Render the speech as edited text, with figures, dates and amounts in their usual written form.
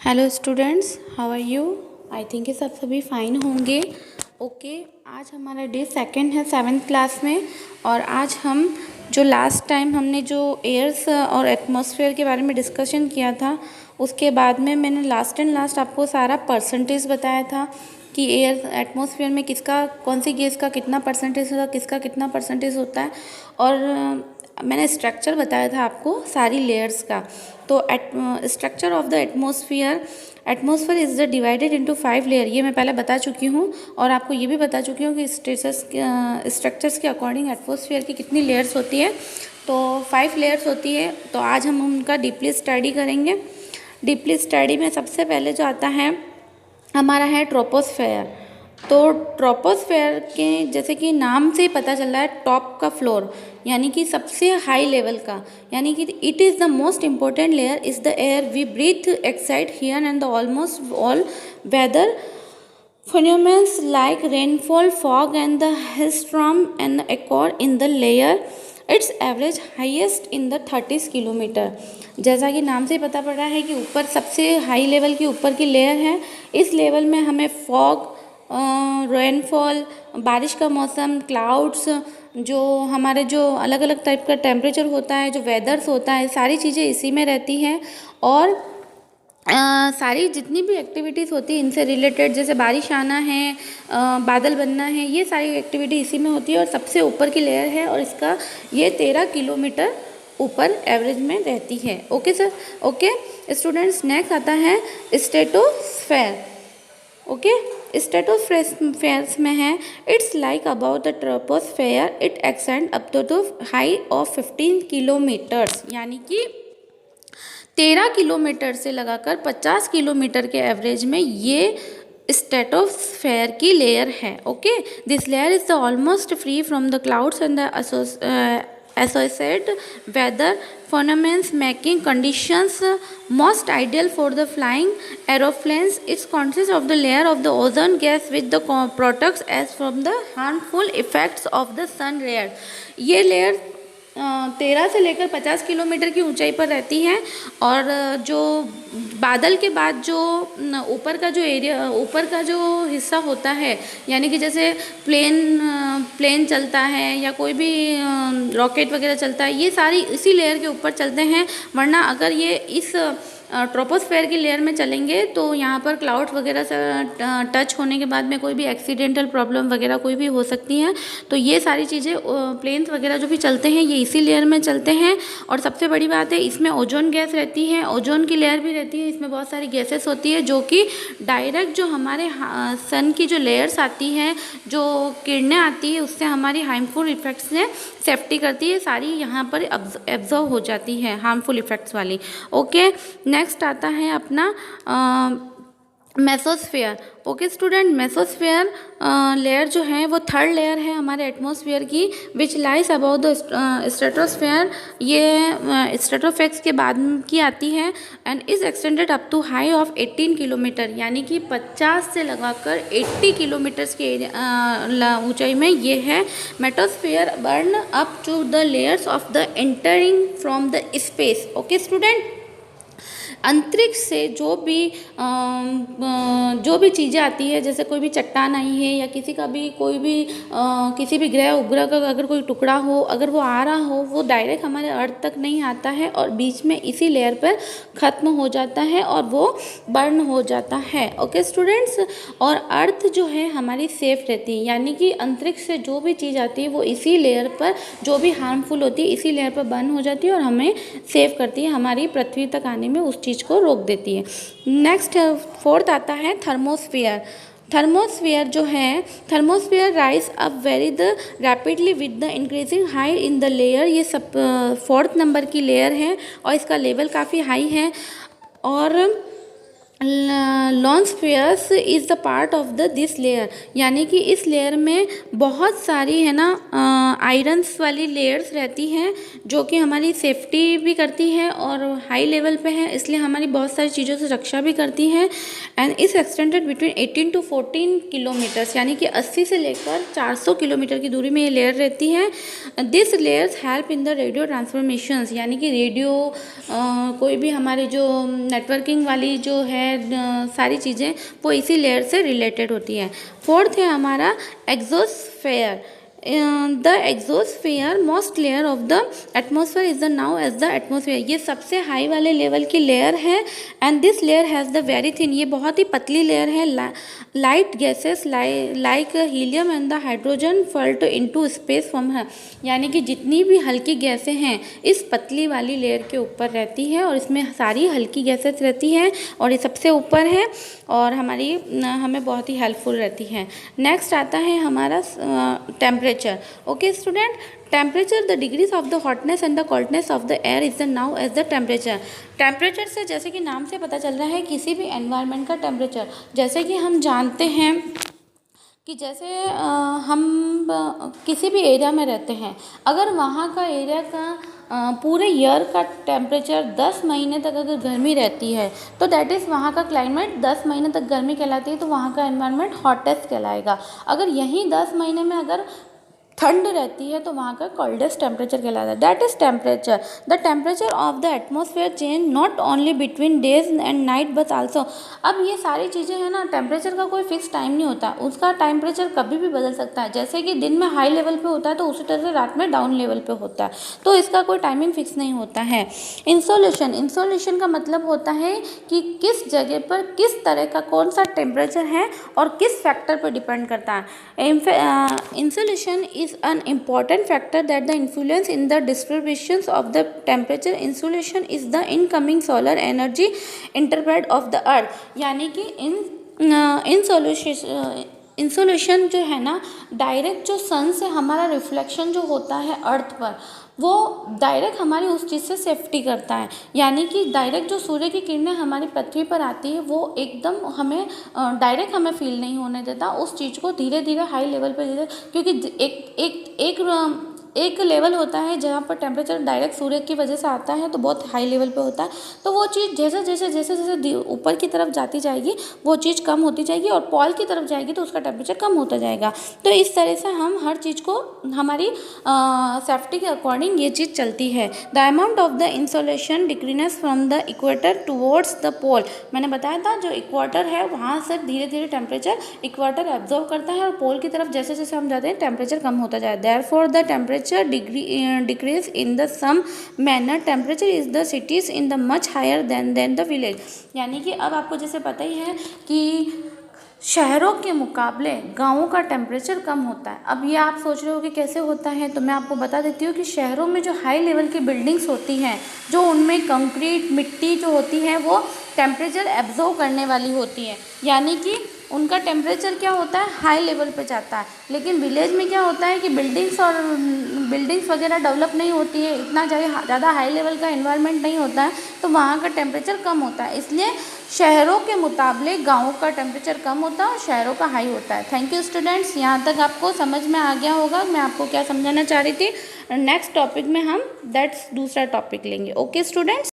Hello students, how are you. I think ये सब सभी फाइन होंगे। ओके, आज हमारा डे सेकंड है 7th क्लास में। और आज हम जो लास्ट टाइम हमने जो एयर्स और एटमॉस्फेयर के बारे में डिस्कशन किया था, उसके बाद में मैंने लास्ट एंड लास्ट आपको सारा परसेंटेज बताया था कि एयर एटमॉस्फेयर में किसका, कौन सी गैस का कितना परसेंटेज होता है, किसका कितना परसेंटेज होता है। और मैंने स्ट्रक्चर बताया था आपको सारी लेयर्स का। तो structure of the atmosphere is the divided into 5 layer, ये मैं पहले बता चुकी हूँ। और आपको ये भी बता चुकी हूँ कि स्ट्रक्चर्स के अकॉर्डिंग एटमॉस्फेयर की कितनी लेयर्स होती है। तो 5 लेयर्स होती है। तो आज हम उनका डीपली स्टडी करेंगे। डीपली स्टडी में सबसे पहले जो आता है हमारा है ट्रोपोस्फेयर। तो ट्रोपोस्फेयर के जैसे कि नाम से ही पता चल रहा है, टॉप का फ्लोर यानी कि सबसे हाई लेवल का, यानी कि it is the most important layer is the air we breathe aside here and the almost all weather phenomena like rainfall, fog and the hailstorm and occur in the layer. Its average highest in the 30 kilometre. जैसा कि नाम से पता पड़ रहा है कि ऊपर सबसे हाई लेवल की ऊपर की लेयर है। इस लेवल में हमें फॉग, रेनफॉल, बारिश का मौसम, क्लाउड्स, जो हमारे जो अलग अलग टाइप का टेम्परेचर होता है, जो वेदर्स होता है, सारी चीज़ें इसी में रहती हैं। और सारी जितनी भी एक्टिविटीज़ होती है इनसे रिलेटेड, जैसे बारिश आना है, बादल बनना है, ये सारी एक्टिविटी इसी में होती है। और सबसे ऊपर की लेयर है और इसका ये 13 किलोमीटर ऊपर एवरेज में रहती है। Okay sir, okay students. Next आता है स्ट्रेटोस्फेयर। ओके, स्ट्रेटोस्फेयर में है it's like about the troposphere, it extend up to the height of 15 kilometres, यानी कि 13 किलोमीटर से लगाकर 50 किलोमीटर के एवरेज में ये स्ट्रेटोस्फेयर की लेयर है। Okay, this layer is the almost free from the clouds and the associated weather phenomena, making conditions most ideal for the flying aeroplanes. It consists of the layer of the ozone gas which the protects us from the harmful effects of the sun rays. ये layer 13 से लेकर 50 kilometre की ऊंचाई पर रहती है। और जो बादल के बाद जो ऊपर का जो एरिया, ऊपर का जो हिस्सा होता है, यानी कि जैसे प्लेन चलता है या कोई भी रॉकेट वगैरह चलता है, ये सारी इसी लेयर के ऊपर चलते हैं। वरना अगर ये इस ट्रोपोस्फेयर की लेयर में चलेंगे तो यहाँ पर क्लाउड वगैरह से टच होने के बाद में कोई भी एक्सीडेंटल प्रॉब्लम वगैरह कोई भी हो सकती हैं। तो ये सारी चीज़ें, प्लेन्स वगैरह जो भी चलते हैं ये इसी लेयर में चलते हैं। और सबसे बड़ी बात है, इसमें ओजोन गैस रहती है, ओजोन की लेयर भी रहती है। इसमें बहुत सारी गैसेस होती है जो कि डायरेक्ट जो हमारे सन की जो लेयर्स आती हैं, जो किरणें आती है, उससे हमारी हार्मफुल इफेक्ट्स से सेफ्टी करती है। सारी यहाँ पर एब्जॉर्व हो जाती है हार्मफुल इफेक्ट्स वाली। ओके, नेक्स्ट आता है अपना mesosphere. Okay student, mesosphere layer जो है वो थर्ड लेयर है हमारे एटमॉस्फेयर की, which lies about the stratosphere. ये स्ट्रेटोफेक्स के बाद की आती है and is extended up to high of 18 kilometre, यानी कि 50 से लगाकर 80 किलोमीटर्स के ऊंचाई में ये है। Mesosphere burn up to the layers of the entering from the space. Okay student, अंतरिक्ष से जो भी चीज़ें आती है, जैसे कोई भी चट्टान आई है या किसी का भी कोई भी किसी भी ग्रह उपग्रह का अगर कोई टुकड़ा हो, अगर वो आ रहा हो, वो डायरेक्ट हमारे अर्थ तक नहीं आता है और बीच में इसी लेयर पर ख़त्म हो जाता है और वो बर्न हो जाता है। ओके स्टूडेंट्स, और अर्थ जो है हमारी सेफ रहती है, यानी कि अंतरिक्ष से जो भी चीज़ आती है वो इसी लेयर पर, जो भी हार्मफुल होती है इसी लेयर पर बर्न हो जाती है और हमें सेव करती है, हमारी पृथ्वी तक आने में उस चीज़ को रोक देती है। नेक्स्ट फोर्थ आता है थर्मोस्फियर। थर्मोस्फियर जो है, thermosphere rise up very the rapidly with the increasing high in the layer. ये सब 4th नंबर की लेयर है और इसका लेवल काफ़ी हाई है। और ionospheres is the part of the this layer, यानी कि इस लेयर में बहुत सारी है ना आयरन्स वाली लेयर्स रहती हैं जो कि हमारी सेफ्टी भी करती है और हाई लेवल पे है, इसलिए हमारी बहुत सारी चीज़ों से रक्षा भी करती है। एंड इस एक्सटेंडेड बिटवीन 18 टू 14 किलोमीटर्स, यानी कि 80 से लेकर 400 किलोमीटर की दूरी में ये लेयर रहती है। This layers help in the radio transformations, यानी कि रेडियो कोई भी हमारे जो नेटवर्किंग वाली जो है है, सारी चीज़ें वो इसी लेयर से रिलेटेड होती है। फोर्थ है हमारा exosphere. The exosphere most layer of the atmosphere is the known as the atmosphere. ये सबसे हाई वाले लेवल की लेयर है and this layer has the very thin, ये बहुत ही पतली लेयर है। Light gases like helium and the hydrogen float into space from है, यानी कि जितनी भी हल्की गैसें हैं इस पतली वाली लेयर के ऊपर रहती है और इसमें सारी हल्की गैसेस रहती हैं और ये सबसे ऊपर है और हमें बहुत ही हेल्पफुल रहती है। नेक्स्ट आता है हमारा temperature. Okay student, temperature the degrees of the hotness and the coldness of the air is the known as the temperature. Temperature से जैसे कि नाम से पता चल रहा है किसी भी एनवायरनमेंट का टेम्परेचर। जैसे कि हम जानते हैं कि जैसे हम किसी भी एरिया में रहते हैं, अगर वहाँ का एरिया का पूरे ईयर का टेम्परेचर 10 महीने तक अगर गर्मी रहती है तो दैट इज़ वहाँ का क्लाइमेट 10 महीने तक गर्मी कहलाती है, तो वहाँ का एनवायरनमेंट हॉटेस्ट कहलाएगा। अगर यहीं 10 महीने में अगर ठंड रहती है तो वहाँ का कोल्डेस्ट टेम्परेचर कहलाता है। That is temperature. The temperature of the atmosphere change not only between days and night but also. अब ये सारी चीज़ें हैं ना, टेम्परेचर का कोई फिक्स टाइम नहीं होता, उसका टेम्परेचर कभी भी बदल सकता है। जैसे कि दिन में हाई लेवल पे होता है तो उसी तरह से रात में डाउन लेवल पे होता है, तो इसका कोई टाइमिंग फिक्स नहीं होता है। इंसोलेशन, इंसोलेशन का मतलब होता है कि किस जगह पर किस तरह का कौन सा टेम्परेचर है और किस फैक्टर पर डिपेंड करता है। Insolation is an important factor that the influence in the distributions of the temperature. Insolation is the incoming solar energy interpret of the earth, यानी कि इंसोलेशन जो है ना, डायरेक्ट जो सन से हमारा रिफ्लेक्शन जो होता है अर्थ पर, वो डायरेक्ट हमारी उस चीज़ से सेफ्टी करता है। यानी कि डायरेक्ट जो सूर्य की किरणें हमारी पृथ्वी पर आती है वो एकदम हमें डायरेक्ट हमें फील नहीं होने देता, उस चीज़ को धीरे धीरे हाई लेवल पर धीरे, क्योंकि एक लेवल होता है जहाँ पर टेम्परेचर डायरेक्ट सूर्य की वजह से आता है तो बहुत हाई लेवल पे होता है, तो वो चीज़ जैसे जैसे जैसे जैसे ऊपर की तरफ जाती जाएगी वो चीज़ कम होती जाएगी और पॉल की तरफ जाएगी तो उसका टेम्परेचर कम होता जाएगा। तो इस तरह से हम हर चीज़ को हमारी सेफ्टी के अकॉर्डिंग ये चीज़ चलती है। The amount of the insolation decreases from the equator towards the pole. मैंने बताया था जो इक्वेटर है वहाँ से धीरे धीरे टेम्परेचर इक्वेटर एब्जॉर्व करता है और पोल की तरफ जैसे जैसे हम जाते हैं टेम्परेचर कम होता जाए। Therefore the temperature decrease in the some manner, temperature is the cities in the much higher than the village। यानी कि अब आपको जैसे पता ही है कि शहरों के मुकाबले गाँवों का टेम्परेचर कम होता है। अब ये आप सोच रहे हो कि कैसे होता है, तो मैं आपको बता देती हूँ कि शहरों में जो हाई लेवल की बिल्डिंग्स होती हैं, जो उनमें कंक्रीट मिट्टी जो होती है वो टेम्परेचर एब्जॉर्व करने वाली होती है, यानी कि उनका टेम्परेचर क्या होता है हाई लेवल पे जाता है। लेकिन विलेज में क्या होता है कि बिल्डिंग्स वगैरह डेवलप नहीं होती है, इतना ज़्यादा हाई लेवल का एनवायरनमेंट नहीं होता है, तो वहाँ का टेम्परेचर कम होता है। इसलिए शहरों के मुकाबले गाँवों का टेम्परेचर कम होता है और शहरों का हाई होता है। थैंक यू स्टूडेंट्स, यहाँ तक आपको समझ में आ गया होगा मैं आपको क्या समझाना चाह रही थी। नेक्स्ट टॉपिक में हम दूसरा टॉपिक लेंगे। Okay students.